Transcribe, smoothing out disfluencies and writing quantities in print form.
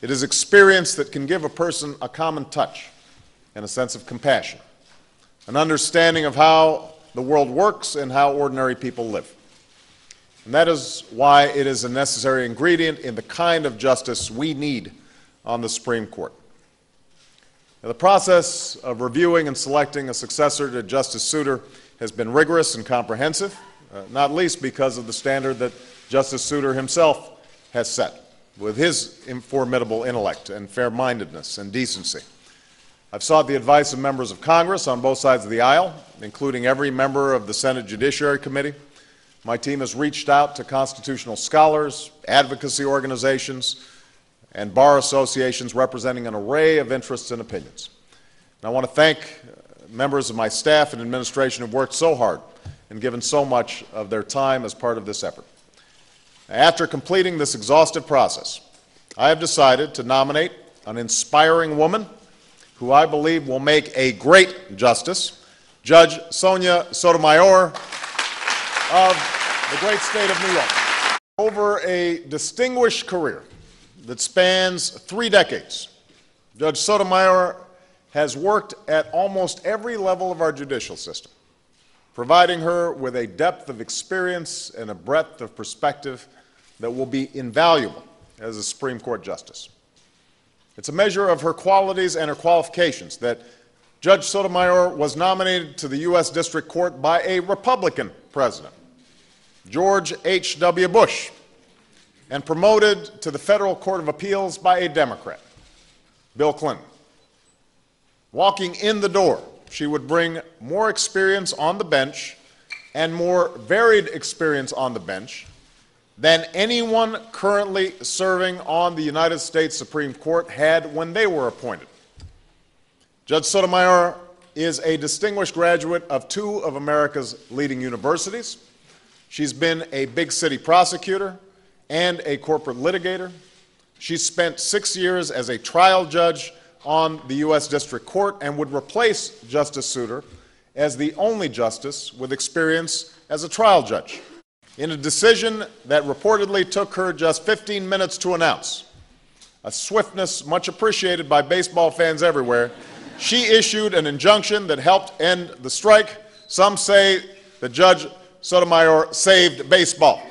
It is experience that can give a person a common touch and a sense of compassion, an understanding of how the world works and how ordinary people live. And that is why it is a necessary ingredient in the kind of justice we need on the Supreme Court. Now, the process of reviewing and selecting a successor to Justice Souter has been rigorous and comprehensive, not least because of the standard that Justice Souter himself has set with his formidable intellect and fair-mindedness and decency. I've sought the advice of members of Congress on both sides of the aisle, including every member of the Senate Judiciary Committee. My team has reached out to constitutional scholars, advocacy organizations, and bar associations representing an array of interests and opinions. And I want to thank members of my staff and administration who have worked so hard and given so much of their time as part of this effort. After completing this exhaustive process, I have decided to nominate an inspiring woman who I believe will make a great justice, Judge Sonia Sotomayor of the great state of New York. Over a distinguished career that spans 3 decades, Judge Sotomayor has worked at almost every level of our judicial system, providing her with a depth of experience and a breadth of perspective that will be invaluable as a Supreme Court justice. It's a measure of her qualities and her qualifications that Judge Sotomayor was nominated to the U.S. District Court by a Republican president, George H.W. Bush, and promoted to the Federal Court of Appeals by a Democrat, Bill Clinton. Walking in the door, she would bring more experience on the bench and more varied experience on the bench than anyone currently serving on the United States Supreme Court had when they were appointed. Judge Sotomayor is a distinguished graduate of 2 of America's leading universities. She's been a big city prosecutor and a corporate litigator. She spent 6 years as a trial judge on the U.S. District Court and would replace Justice Souter as the only justice with experience as a trial judge. In a decision that reportedly took her just 15 minutes to announce, a swiftness much appreciated by baseball fans everywhere, she issued an injunction that helped end the strike. Some say that Judge Sotomayor saved baseball.